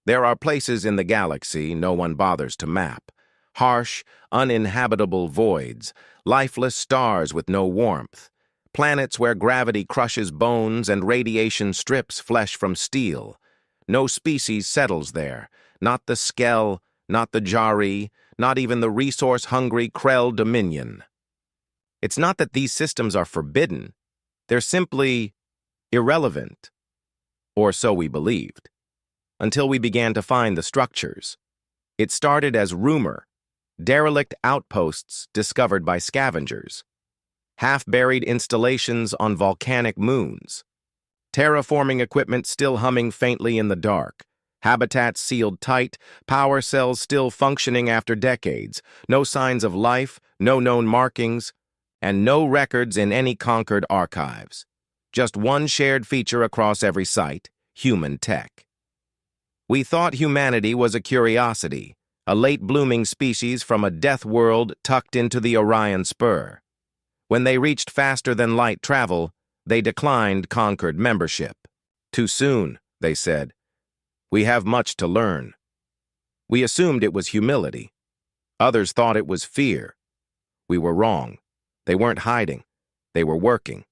There are places in the galaxy no one bothers to map. Harsh, uninhabitable voids, lifeless stars with no warmth, planets where gravity crushes bones and radiation strips flesh from steel. No species settles there, not the Skell, not the Jari, not even the resource-hungry Krell Dominion. It's not that these systems are forbidden, they're simply irrelevant. Or so we believed, until we began to find the structures. It started as rumor, derelict outposts discovered by scavengers, half-buried installations on volcanic moons, terraforming equipment still humming faintly in the dark, habitats sealed tight, power cells still functioning after decades, no signs of life, no known markings, and no records in any conquered archives. Just one shared feature across every site: human tech. We thought humanity was a curiosity, a late-blooming species from a death world tucked into the Orion Spur. When they reached faster-than-light travel, they declined conquered membership. Too soon, they said. We have much to learn. We assumed it was humility. Others thought it was fear. We were wrong. They weren't hiding. They were working.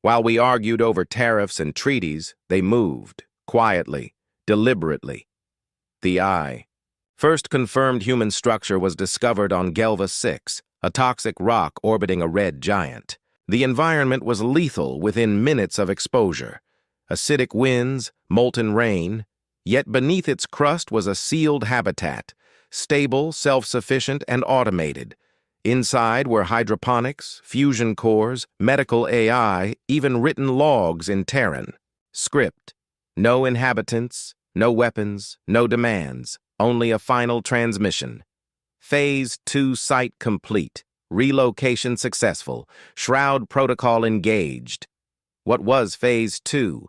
While we argued over tariffs and treaties, they moved, quietly, deliberately. The Eye. First confirmed human structure was discovered on Gelva 6, a toxic rock orbiting a red giant. The environment was lethal within minutes of exposure. Acidic winds, molten rain, yet beneath its crust was a sealed habitat, stable, self-sufficient, and automated. Inside were hydroponics, fusion cores, medical AI, even written logs in Terran. Script: no inhabitants, no weapons, no demands, only a final transmission. Phase 2 site complete. Relocation successful. Shroud protocol engaged. What was Phase 2?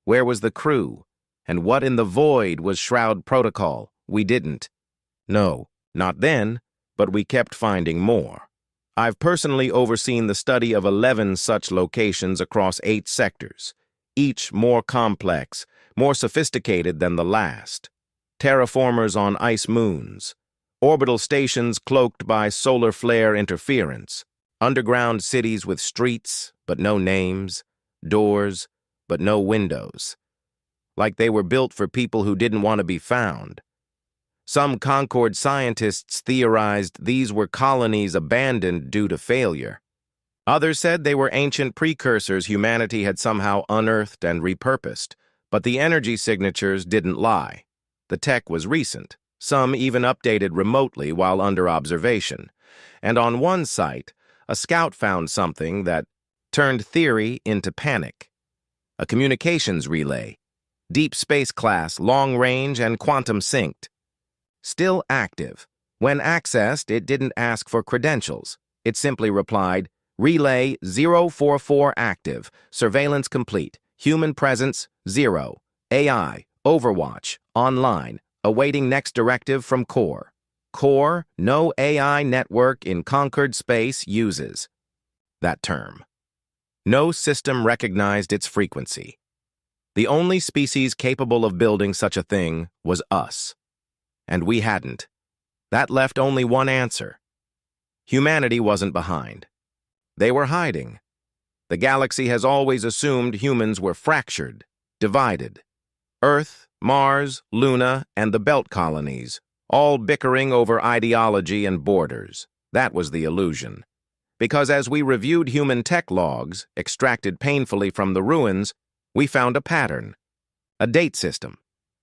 Where was the crew? And what in the void was Shroud protocol? We didn't. No, not then, but we kept finding more. I've personally overseen the study of 11 such locations across 8 sectors, each more complex, more sophisticated than the last. Terraformers on ice moons, orbital stations cloaked by solar flare interference, underground cities with streets but no names, doors but no windows, like they were built for people who didn't want to be found. Some Concord scientists theorized these were colonies abandoned due to failure. Others said they were ancient precursors humanity had somehow unearthed and repurposed, but the energy signatures didn't lie. The tech was recent, some even updated remotely while under observation. And on one site, a scout found something that turned theory into panic. A communications relay, deep space class, long range, and quantum synced. Still active. When accessed, it didn't ask for credentials. It simply replied, "Relay 044 active, surveillance complete, human presence 0, AI, Overwatch, online, awaiting next directive from Core. Core, no AI network in conquered space uses." That term. No system recognized its frequency. The only species capable of building such a thing was us. And we hadn't. That left only one answer. Humanity wasn't behind. They were hiding. The galaxy has always assumed humans were fractured, divided. Earth, Mars, Luna, and the Belt colonies, all bickering over ideology and borders. That was the illusion. Because as we reviewed human tech logs, extracted painfully from the ruins, we found a pattern. A date system.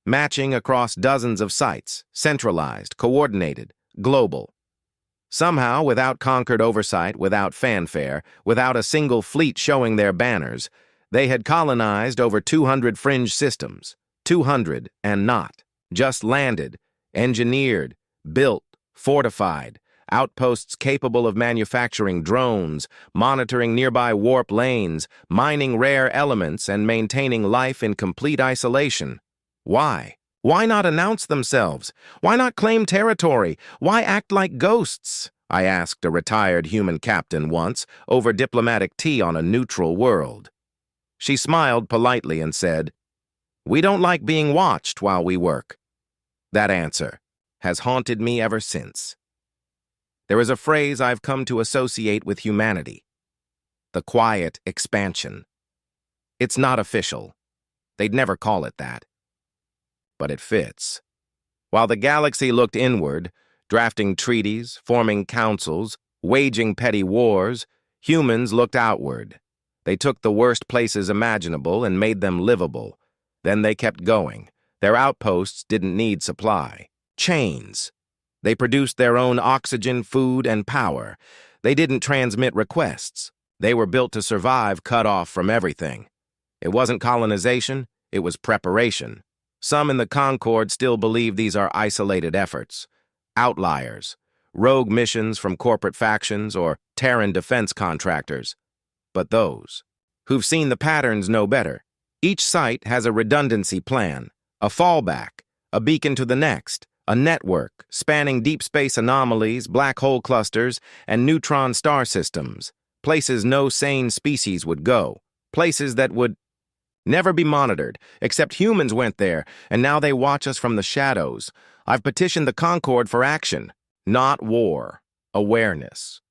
Matching across dozens of sites, centralized, coordinated, global. Somehow, without conquered oversight, without fanfare, without a single fleet showing their banners, they had colonized over 200 fringe systems. 200 and not. Just landed, engineered, built, fortified, outposts capable of manufacturing drones, monitoring nearby warp lanes, mining rare elements, and maintaining life in complete isolation. Why? Why not announce themselves? Why not claim territory? Why act like ghosts? I asked a retired human captain once over diplomatic tea on a neutral world. She smiled politely and said, "We don't like being watched while we work. That answer has haunted me ever since. There is a phrase I've come to associate with humanity: the quiet expansion. It's not official. They'd never call it that. But it fits. While the galaxy looked inward, drafting treaties, forming councils, waging petty wars, humans looked outward. They took the worst places imaginable and made them livable. Then they kept going. Their outposts didn't need supply. Chains. They produced their own oxygen, food, and power. They didn't transmit requests. They were built to survive, cut off from everything. It wasn't colonization, it was preparation. Some in the Concord still believe these are isolated efforts. Outliers. Rogue missions from corporate factions or Terran defense contractors. But those who've seen the patterns know better. Each site has a redundancy plan, a fallback, a beacon to the next, a network spanning deep space anomalies, black hole clusters, and neutron star systems, places no sane species would go, places that would never be monitored, except humans went there, and now they watch us from the shadows. I've petitioned the Concord for action, not war, awareness.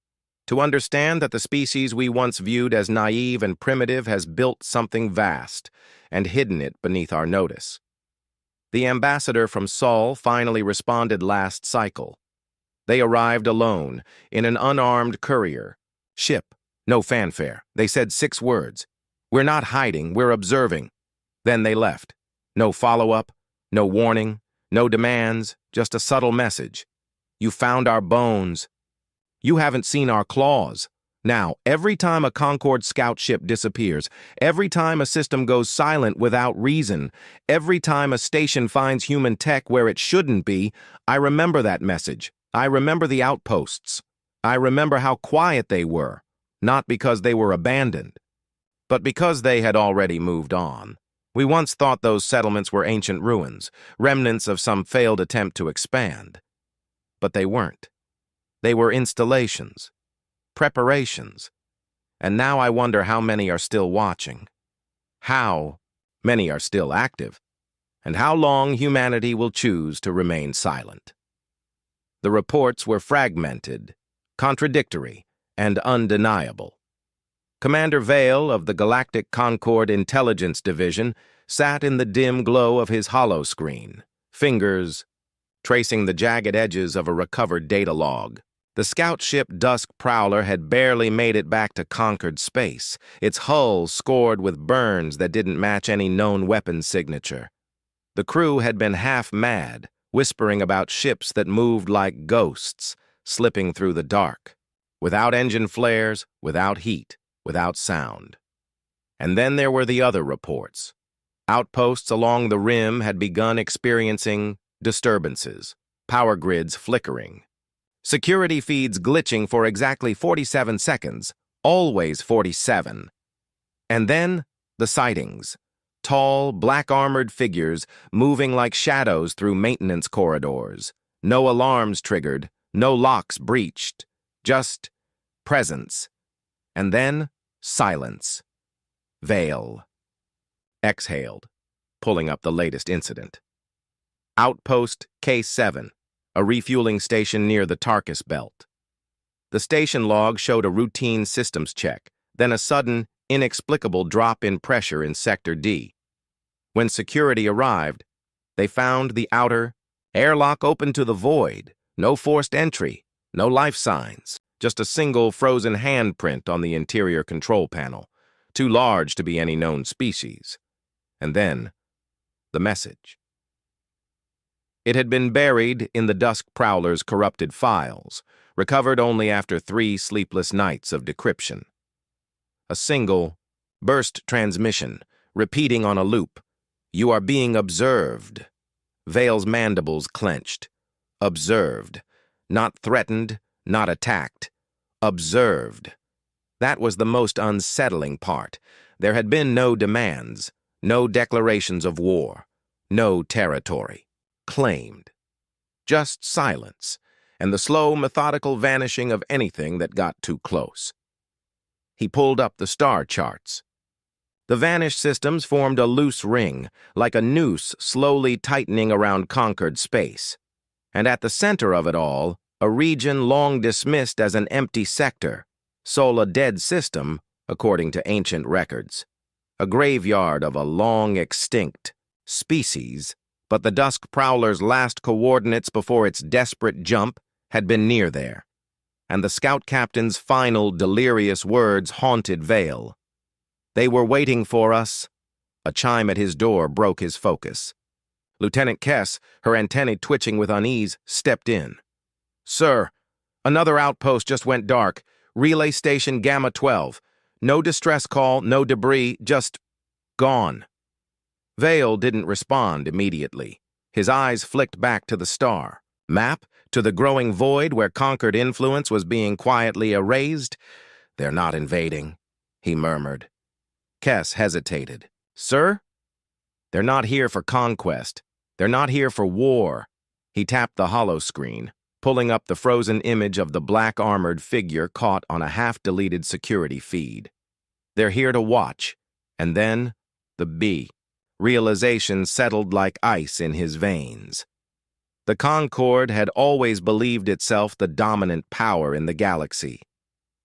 To understand that the species we once viewed as naive and primitive has built something vast and hidden it beneath our notice. The ambassador from Sol finally responded last cycle. They arrived alone, in an unarmed courier. Ship, no fanfare. They said 6 words. We're not hiding, we're observing. Then they left. No follow-up, no warning, no demands, just a subtle message. You found our bones. You haven't seen our claws. Now, every time a Concord scout ship disappears, every time a system goes silent without reason, every time a station finds human tech where it shouldn't be, I remember that message. I remember the outposts. I remember how quiet they were, not because they were abandoned, but because they had already moved on. We once thought those settlements were ancient ruins, remnants of some failed attempt to expand. But they weren't. They were installations, preparations, and now I wonder how many are still watching, how many are still active, and how long humanity will choose to remain silent. The reports were fragmented, contradictory, and undeniable. Commander Vale of the Galactic Concord Intelligence Division sat in the dim glow of his holoscreen, fingers tracing the jagged edges of a recovered data log. The scout ship Dusk Prowler had barely made it back to conquered space, its hull scored with burns that didn't match any known weapon signature. The crew had been half mad, whispering about ships that moved like ghosts, slipping through the dark, without engine flares, without heat, without sound. And then there were the other reports. Outposts along the rim had begun experiencing disturbances, power grids flickering, security feeds glitching for exactly 47 seconds, always 47. And then the sightings. Tall, black-armored figures moving like shadows through maintenance corridors. No alarms triggered, no locks breached, just presence. And then silence. Vale exhaled, pulling up the latest incident. Outpost K7. A refueling station near the Tarkus belt. The station log showed a routine systems check, then a sudden, inexplicable drop in pressure in Sector D. When security arrived, they found the outer airlock open to the void, no forced entry, no life signs, just a single frozen handprint on the interior control panel, too large to be any known species. And then, the message. It had been buried in the Dusk Prowler's corrupted files, recovered only after 3 sleepless nights of decryption. A single, burst transmission, repeating on a loop. You are being observed. Vale's mandibles clenched. Observed. Not threatened, not attacked. Observed. That was the most unsettling part. There had been no demands, no declarations of war, no territory claimed. Just silence, and the slow, methodical vanishing of anything that got too close. He pulled up the star charts. The vanished systems formed a loose ring, like a noose slowly tightening around conquered space. And at the center of it all, a region long dismissed as an empty sector, sole a dead system, according to ancient records. A graveyard of a long-extinct species, but the Dusk Prowler's last coordinates before its desperate jump had been near there, and the scout captain's final delirious words haunted Vale. "They were waiting for us." A chime at his door broke his focus. Lieutenant Kess, her antennae twitching with unease, stepped in. "Sir, another outpost just went dark. Relay station Gamma 12. No distress call, no debris, just gone." Vale didn't respond immediately. His eyes flicked back to the star. Map, to the growing void where conquered influence was being quietly erased. "They're not invading," he murmured. Kess hesitated. "Sir? They're not here for conquest. They're not here for war." He tapped the hollow screen, pulling up the frozen image of the black-armored figure caught on a half-deleted security feed. "They're here to watch." And then, the B. Realization settled like ice in his veins. The Concord had always believed itself the dominant power in the galaxy.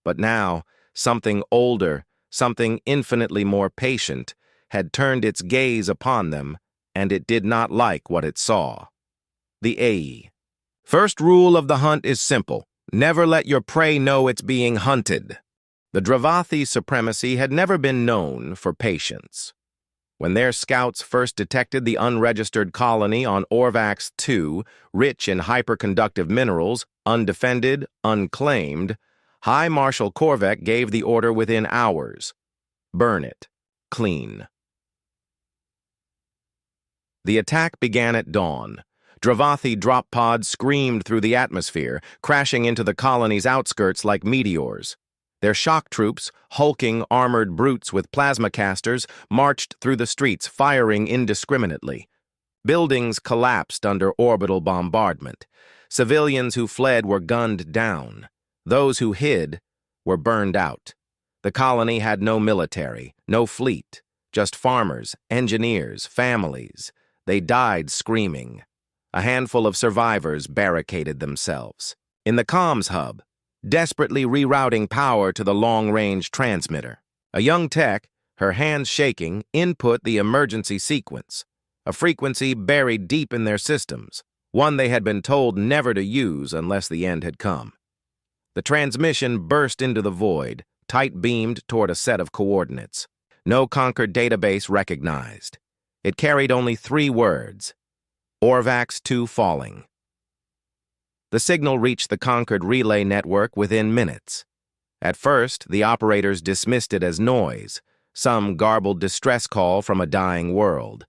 But now, something older, something infinitely more patient, had turned its gaze upon them, and it did not like what it saw. The AE. First rule of the hunt is simple. Never let your prey know it's being hunted. The Dravathi supremacy had never been known for patience. When their scouts first detected the unregistered colony on Orvax II, rich in hyperconductive minerals, undefended, unclaimed, High Marshal Korvek gave the order within hours. Burn it. Clean. The attack began at dawn. Dravathi drop pods screamed through the atmosphere, crashing into the colony's outskirts like meteors. Their shock troops, hulking armored brutes with plasma casters, marched through the streets, firing indiscriminately. Buildings collapsed under orbital bombardment. Civilians who fled were gunned down. Those who hid were burned out. The colony had no military, no fleet, just farmers, engineers, families. They died screaming. A handful of survivors barricaded themselves. In the comms hub, desperately rerouting power to the long-range transmitter, a young tech, her hands shaking, input the emergency sequence, a frequency buried deep in their systems, one they had been told never to use unless the end had come. The transmission burst into the void, tight-beamed toward a set of coordinates. No Concord database recognized. It carried only 3 words: Orvax II falling. The signal reached the Concord relay network within minutes. At first, the operators dismissed it as noise, some garbled distress call from a dying world.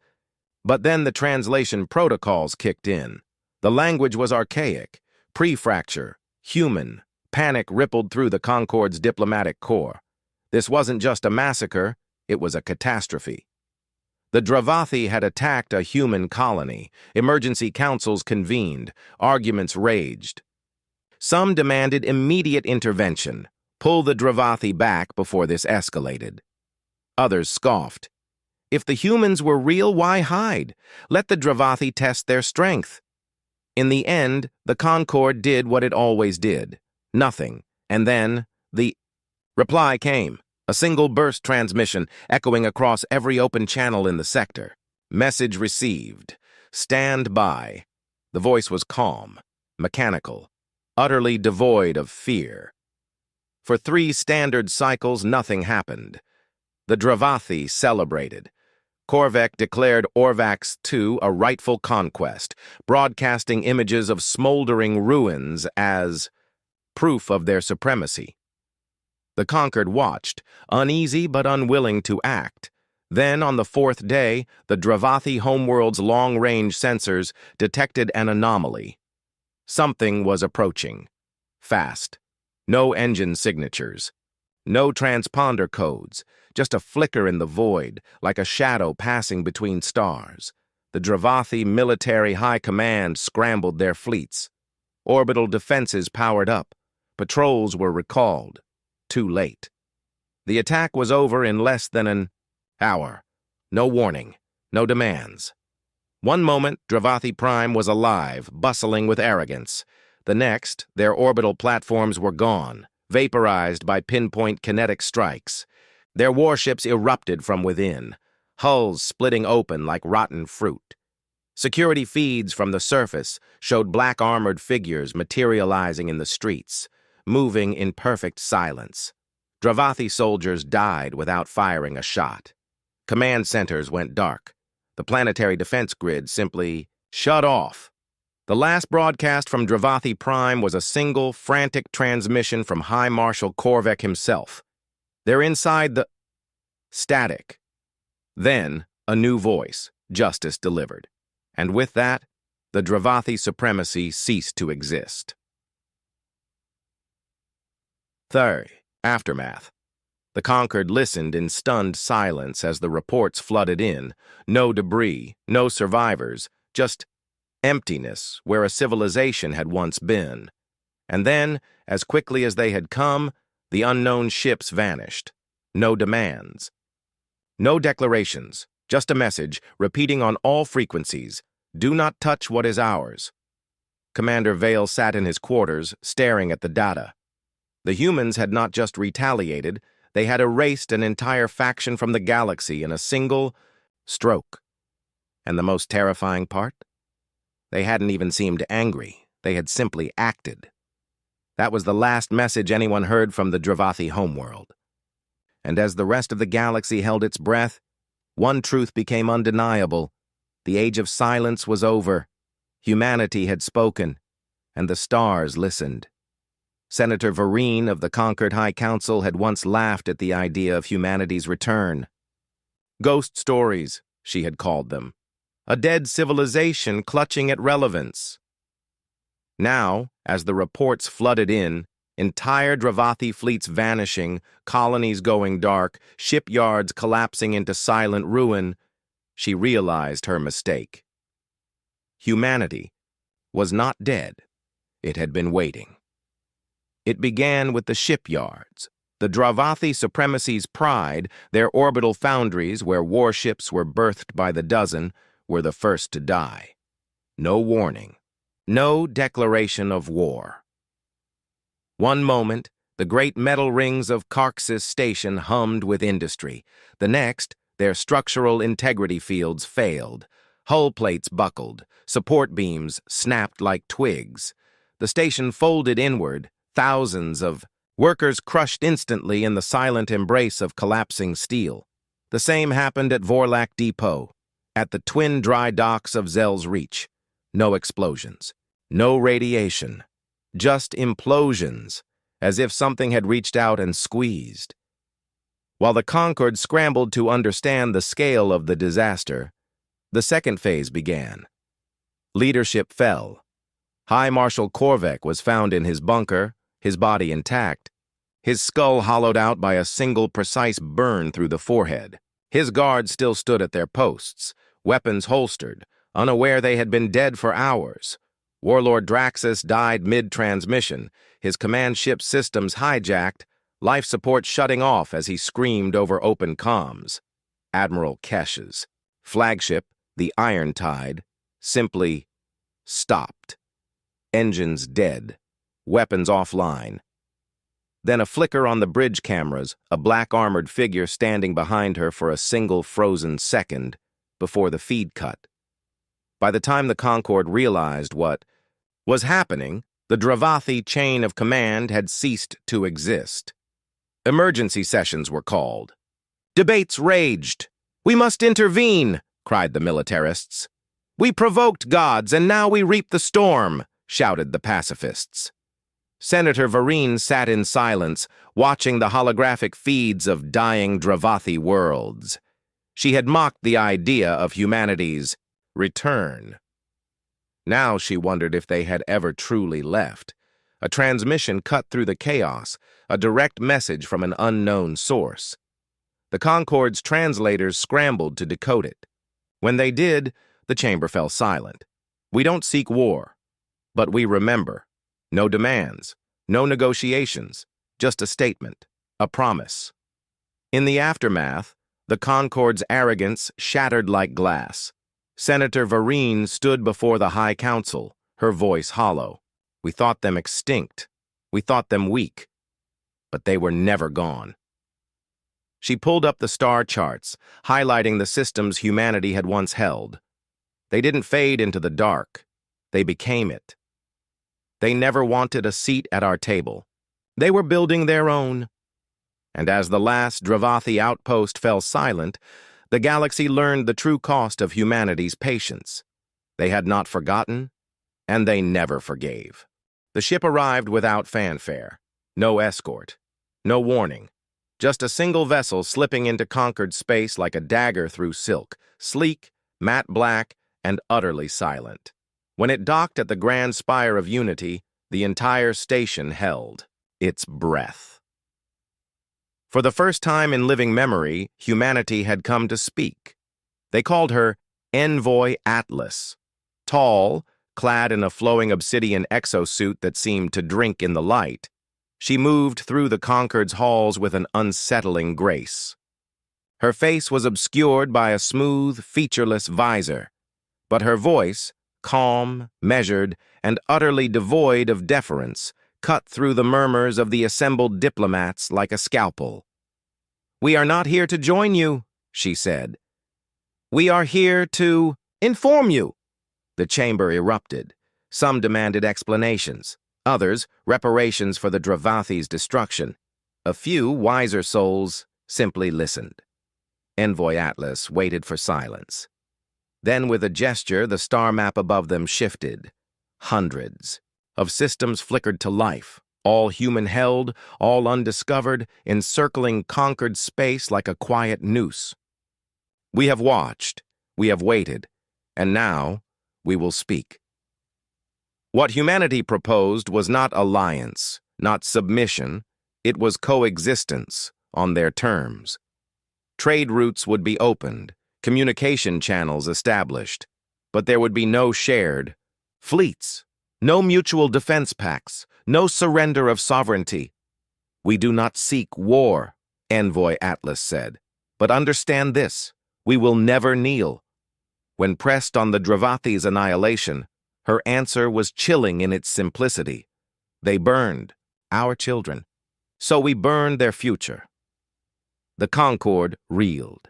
But then the translation protocols kicked in. The language was archaic, pre-fracture, human. Panic rippled through the Concord's diplomatic corps. This wasn't just a massacre, it was a catastrophe. The Dravathi had attacked a human colony. Emergency councils convened. Arguments raged. Some demanded immediate intervention. Pull the Dravathi back before this escalated. Others scoffed. If the humans were real, why hide? Let the Dravathi test their strength. In the end, the Concord did what it always did. Nothing. And then, the reply came. A single burst transmission echoing across every open channel in the sector. Message received. Stand by. The voice was calm, mechanical, utterly devoid of fear. For 3 standard cycles, nothing happened. The Dravathi celebrated. Korvek declared Orvax II a rightful conquest, broadcasting images of smoldering ruins as proof of their supremacy. The Conquered watched, uneasy but unwilling to act. Then, on the 4th day, the Dravathi homeworld's long-range sensors detected an anomaly. Something was approaching. Fast. No engine signatures. No transponder codes. Just a flicker in the void, like a shadow passing between stars. The Dravathi military high command scrambled their fleets. Orbital defenses powered up. Patrols were recalled. Too late. The attack was over in less than an Hour. No warning. No demands. One moment, Dravathi Prime was alive, bustling with arrogance. The next, their orbital platforms were gone, vaporized by pinpoint kinetic strikes. Their warships erupted from within, hulls splitting open like rotten fruit. Security feeds from the surface showed black armored figures materializing in the streets, moving in perfect silence. Dravathi soldiers died without firing a shot. Command centers went dark. The planetary defense grid simply shut off. The last broadcast from Dravathi Prime was a single, frantic transmission from High Marshal Korvek himself. They're inside the... Static. Then, a new voice, justice delivered. And with that, the Dravathi supremacy ceased to exist. Third, aftermath. The conquered listened in stunned silence as the reports flooded in. No debris, no survivors, just emptiness where a civilization had once been. And then, as quickly as they had come, the unknown ships vanished. No demands. No declarations, just a message repeating on all frequencies, "Do not touch what is ours." Commander Vale sat in his quarters, staring at the data. The humans had not just retaliated, they had erased an entire faction from the galaxy in a single stroke. And the most terrifying part? They hadn't even seemed angry. They had simply acted. That was the last message anyone heard from the Dravathi homeworld. And as the rest of the galaxy held its breath, one truth became undeniable. The age of silence was over. Humanity had spoken, and the stars listened. Senator Vereen of the conquered High Council had once laughed at the idea of humanity's return. Ghost stories, she had called them. A dead civilization clutching at relevance. Now, as the reports flooded in, entire Dravathi fleets vanishing, colonies going dark, shipyards collapsing into silent ruin, she realized her mistake. Humanity was not dead. It had been waiting. It began with the shipyards, the Dravathi supremacy's pride, their orbital foundries where warships were birthed by the dozen, were the first to die. No warning, no declaration of war. One moment, the great metal rings of Karxis Station hummed with industry. The next, their structural integrity fields failed. Hull plates buckled, support beams snapped like twigs. The station folded inward, thousands of workers crushed instantly in the silent embrace of collapsing steel. The same happened at Vorlak Depot, at the twin dry docks of Zell's Reach. No explosions, no radiation, just implosions, as if something had reached out and squeezed. While the Concord scrambled to understand the scale of the disaster, the second phase began. Leadership fell. High Marshal Korvek was found in his bunker, his body intact, his skull hollowed out by a single precise burn through the forehead. His guards still stood at their posts, weapons holstered, unaware they had been dead for hours. Warlord Draxus died mid-transmission, his command ship systems hijacked, life support shutting off as he screamed over open comms. Admiral Kesh's flagship, the Iron Tide, simply stopped. Engines dead, weapons offline. Then a flicker on the bridge cameras, a black armored figure standing behind her for a single frozen second before the feed cut. By the time the Concorde realized what was happening, the Dravathi chain of command had ceased to exist. Emergency sessions were called. Debates raged. "We must intervene," cried the militarists. "We provoked gods, and now we reap the storm," shouted the pacifists. Senator Vereen sat in silence, watching the holographic feeds of dying Dravathi worlds. She had mocked the idea of humanity's return. Now she wondered if they had ever truly left. A transmission cut through the chaos, a direct message from an unknown source. The Concorde's translators scrambled to decode it. When they did, the chamber fell silent. "We don't seek war, but we remember. No demands, no negotiations, just a statement, a promise." In the aftermath, The Concorde's arrogance shattered like glass. Senator Varine stood before the High Council, her voice hollow. We thought them extinct. We thought them weak. But they were never gone. She pulled up the star charts, highlighting the systems humanity had once held. They didn't fade into the dark. They became it. They never wanted a seat at our table. They were building their own. And as the last Dravathi outpost fell silent, the galaxy learned the true cost of humanity's patience. They had not forgotten, and they never forgave. The ship arrived without fanfare. No escort. No warning. Just a single vessel slipping into conquered space like a dagger through silk, sleek, matte black, and utterly silent. When it docked at the grand spire of Unity, the entire station held its breath. For the first time in living memory, humanity had come to speak. They called her Envoy Atlas. Tall, clad in a flowing obsidian exosuit that seemed to drink in the light, she moved through the Concorde's halls with an unsettling grace. Her face was obscured by a smooth, featureless visor, but her voice, calm, measured, and utterly devoid of deference, cut through the murmurs of the assembled diplomats like a scalpel. "We are not here to join you," she said. "We are here to inform you." The chamber erupted. Some demanded explanations. Others, reparations for the Dravathi's destruction. A few, wiser souls, simply listened. Envoy Atlas waited for silence. Then, with a gesture, the star map above them shifted. Hundreds of systems flickered to life, all human-held, all undiscovered, encircling conquered space like a quiet noose. We have watched, we have waited, and now we will speak. What humanity proposed was not alliance, not submission, it was coexistence on their terms. Trade routes would be opened, communication channels established, but there would be no shared fleets, no mutual defense pacts, no surrender of sovereignty. "We do not seek war," Envoy Atlas said, "but understand this, we will never kneel." When pressed on the Dravathi's annihilation, her answer was chilling in its simplicity. They burned, our children, so we burned their future. The Concorde reeled.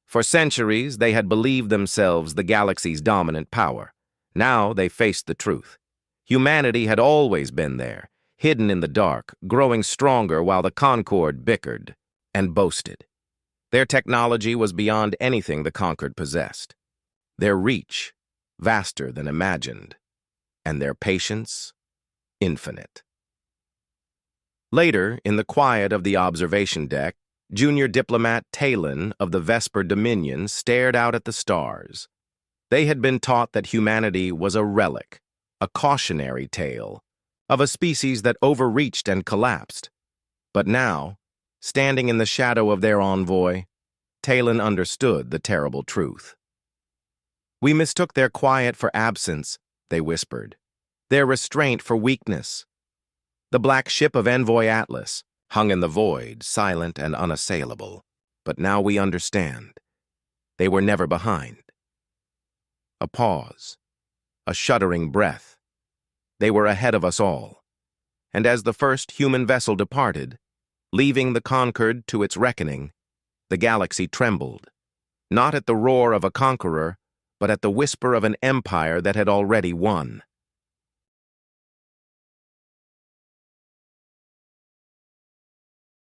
For centuries, they had believed themselves the galaxy's dominant power. Now they faced the truth. Humanity had always been there, hidden in the dark, growing stronger while the Concorde bickered and boasted. Their technology was beyond anything the Concorde possessed. Their reach, vaster than imagined, and their patience, infinite. Later, in the quiet of the observation deck, junior diplomat Talon of the Vesper Dominion stared out at the stars. They had been taught that humanity was a relic, a cautionary tale, of a species that overreached and collapsed. But now, standing in the shadow of their envoy, Talon understood the terrible truth. "We mistook their quiet for absence," they whispered, "their restraint for weakness." The black ship of Envoy Atlas hung in the void, silent and unassailable. But now we understand. They were never behind. A pause, a shuddering breath. They were ahead of us all. And as the first human vessel departed, leaving the Concorde to its reckoning, the galaxy trembled, not at the roar of a conqueror, but at the whisper of an empire that had already won.